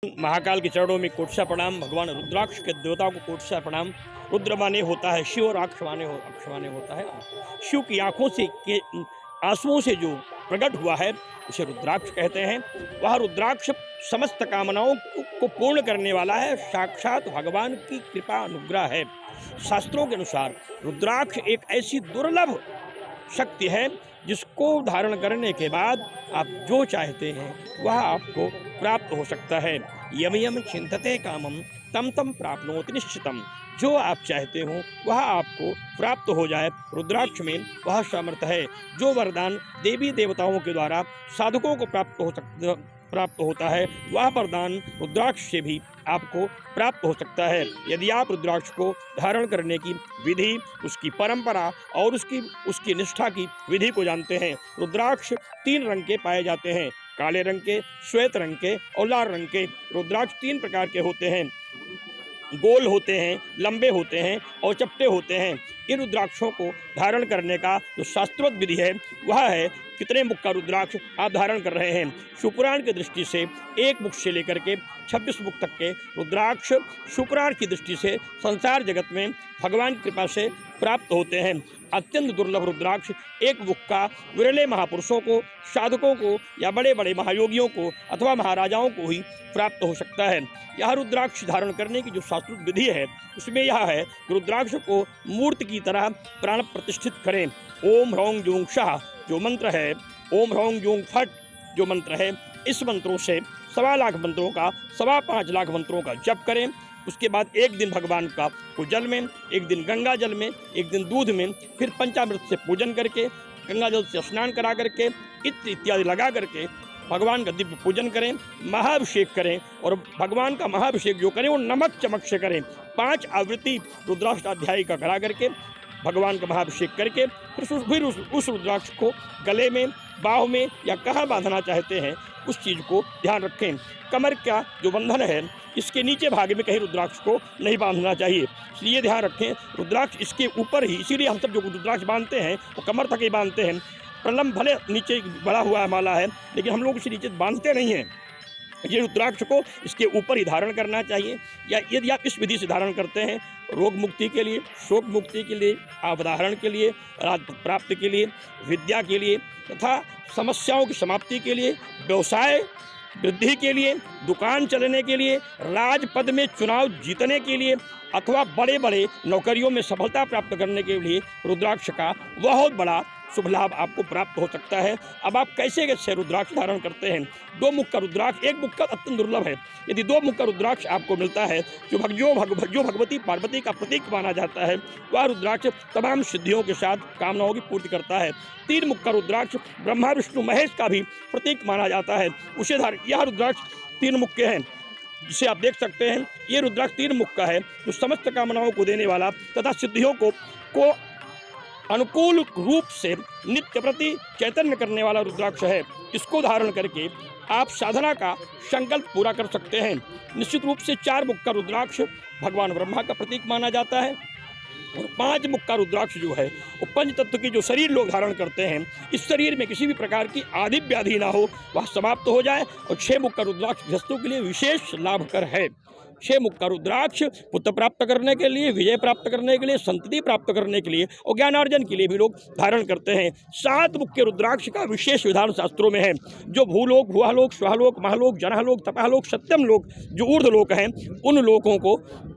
महाकाल के चरणों में कोटसा प्रणाम। भगवान रुद्राक्ष के देवताओं को कोटसा प्रणाम। रुद्र माने होता है शिव और अक्ष माने होता है शिव की आंखों से के आंसुओं से जो प्रकट हुआ है उसे रुद्राक्ष कहते हैं। वह रुद्राक्ष समस्त कामनाओं को पूर्ण करने वाला है, साक्षात भगवान की कृपा अनुग्रह है। शास्त्रों के अनुसार रुद्राक्ष एक ऐसी दुर्लभ शक्ति है जिसको धारण करने के बाद आप जो चाहते हैं वह आपको प्राप्त हो सकता है। यम यम चिंतते कामम तम तम प्राप्नोति निश्चितम। जो आप चाहते हो वह आपको प्राप्त हो जाए, रुद्राक्ष में वह सामर्थ्य है। जो वरदान देवी देवताओं के द्वारा साधकों को प्राप्त होता है वह वरदान रुद्राक्ष से भी आपको प्राप्त हो सकता है। यदि आप रुद्राक्ष को धारण करने की विधि, उसकी परंपरा और उसकी निष्ठा की विधि को जानते हैं। रुद्राक्ष 3 रंग के पाए जाते हैं, काले रंग के, श्वेत रंग के और लाल रंग के। रुद्राक्ष 3 प्रकार के होते हैं, गोल होते हैं, लंबे होते हैं और चपटे होते हैं। इन रुद्राक्षों को धारण करने का जो शास्त्रोक्त विधि है वह है कितने मुख का रुद्राक्ष आप धारण कर रहे हैं। शिवपुराण की दृष्टि से 1 मुख से लेकर के 26 मुख तक के रुद्राक्ष शिवपुराण की दृष्टि से संसार जगत में भगवान की कृपा से प्राप्त होते हैं। अत्यंत दुर्लभ रुद्राक्ष 1 मुख का विरले महापुरुषों को, साधकों को या बड़े बड़े महायोगियों को अथवा महाराजाओं को ही प्राप्त हो सकता है। यह रुद्राक्ष धारण करने की जो शास्त्रोक्त विधि है उसमें यह है कि रुद्राक्ष को मूर्ति की तरह प्राण प्रतिष्ठित करें। ओम ह्रौं जूं शाह जो मंत्र है, ओम ह्रौं जूं फट जो मंत्र है, इस मंत्रों से 1.25 लाख मंत्रों का 5.25 लाख मंत्रों का जप करें। उसके बाद एक दिन भगवान का को जल में, एक दिन गंगा जल में, एक दिन दूध में, फिर पंचामृत से पूजन करके, गंगा जल से स्नान करा करके, इत्र इत्यादि लगा करके भगवान का दिव्य पूजन करें, महाभिषेक करें। और भगवान का महाभिषेक जो करें वो नमक चमक से करें। 5 आवृत्ति रुद्राष्टाध्यायी का करा करके भगवान का महाभिषेक करके फिर उस रुद्राक्ष को गले में, बाहों में या कहाँ बांधना चाहते हैं उस चीज़ को ध्यान रखें। कमर का जो बंधन है इसके नीचे भाग में कहीं रुद्राक्ष को नहीं बांधना चाहिए, इसलिए ध्यान रखें। रुद्राक्ष इसके ऊपर ही, इसीलिए हम सब जो रुद्राक्ष बांधते हैं वो कमर तक ही बांधते हैं। प्रलम्ब भले नीचे बड़ा हुआ माला है लेकिन हम लोग इसे नीचे बांधते नहीं हैं। ये रुद्राक्ष को इसके ऊपर ही धारण करना चाहिए। या यदि आप इस विधि से धारण करते हैं रोग मुक्ति के लिए, शोक मुक्ति के लिए, अवधारण के लिए, राज प्राप्ति के लिए, विद्या के लिए तथा समस्याओं की समाप्ति के लिए, व्यवसाय वृद्धि के लिए, दुकान चलने के लिए, राजपद में चुनाव जीतने के लिए अथवा बड़े बड़े नौकरियों में सफलता प्राप्त करने के लिए रुद्राक्ष का बहुत बड़ा शुभ लाभ आपको प्राप्त हो सकता है। अब आप कैसे रुद्राक्ष धारण करते हैं? 2 मुख का रुद्राक्ष, 1 मुख का अत्यंत दुर्लभ है। यदि 2 मुख का रुद्राक्ष आपको मिलता है जो भगवती पार्वती का प्रतीक माना जाता है, वह रुद्राक्ष तमाम सिद्धियों के साथ कामनाओं की पूर्ति करता है। 3 मुख का रुद्राक्ष ब्रह्मा विष्णु महेश का भी प्रतीक माना जाता है, उसे यह रुद्राक्ष 3 मुख के हैं जिसे आप देख सकते हैं। ये रुद्राक्ष 3 मुख का है जो समस्त कामनाओं को देने वाला तथा सिद्धियों को अनुकूल रूप से नित्य प्रति चैतन्य करने वाला रुद्राक्ष है। इसको धारण करके आप साधना का संकल्प पूरा कर सकते हैं। निश्चित रूप से 4 मुख का रुद्राक्ष भगवान ब्रह्मा का प्रतीक माना जाता है और 5 मुख का रुद्राक्ष जो है वो पंच तत्व की जो शरीर लोग धारण करते हैं, इस शरीर में किसी भी प्रकार की आदि व्याधि ना हो, वह समाप्त हो जाए। और 6 मुख का रुद्राक्ष गृहस्थों के लिए विशेष लाभकर है। 6 मुख का रुद्राक्ष पुत्र प्राप्त करने के लिए, विजय प्राप्त करने के लिए, संतति प्राप्त करने के लिए और ज्ञानार्जन के लिए भी लोग धारण करते हैं। 7 मुख के रुद्राक्ष का विशेष विधान शास्त्रों में है। जो भूलोक, भुवालोक, स्वलोक, महालोक, जनहलोक, तपहलोक, सत्यम लोक, जो ऊर्ध्व लोक हैं,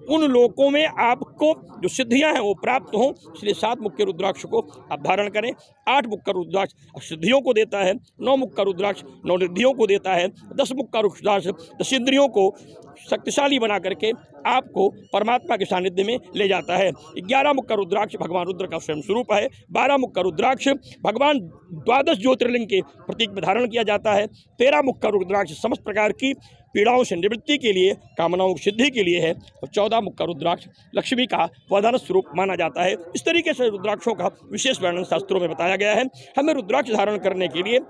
उन लोकों में आपको जो सिद्धियां हैं वो प्राप्त हों, इसलिए 7 मुख के रुद्राक्ष को आप धारण करें। 8 मुख का रुद्राक्ष सिद्धियों को देता है, 9 मुख का रुद्राक्ष 9 रिद्धियों को देता है, 10 मुख का रुद्राक्ष 10 इंद्रियों को शक्तिशाली बना करके आपको परमात्मा के सानिध्य में ले जाता है। 11 मुख का रुद्राक्ष भगवान रुद्र का स्वयं स्वरूप है। 12 मुख का रुद्राक्ष भगवान 12 ज्योतिर्लिंग के प्रतीक में धारण किया जाता है। 13 मुख का रुद्राक्ष समस्त प्रकार की पीड़ाओं से निवृत्ति के लिए, कामनाओं की सिद्धि के लिए है। और 14 मुख का रुद्राक्ष लक्ष्मी का वरदान स्वरूप माना जाता है। इस तरीके से रुद्राक्षों का विशेष वर्णन शास्त्रों में बताया गया है। हमें रुद्राक्ष धारण करने के लिए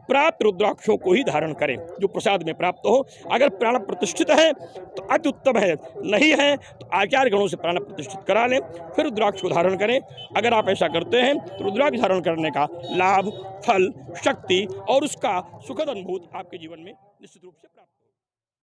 प्राप्त रुद्राक्षों को ही धारण करें जो प्रसाद में प्राप्त हो। अगर प्राण प्रतिष्ठित है तो अति उत्तम है, नहीं है तो आचार्य गणों से प्राण प्रतिष्ठित करा लें, फिर रुद्राक्ष को धारण करें। अगर आप ऐसा करते हैं तो रुद्राक्ष धारण करने का लाभ, फल, शक्ति और उसका सुखद अनुभूत आपके जीवन में निश्चित रूप से प्राप्त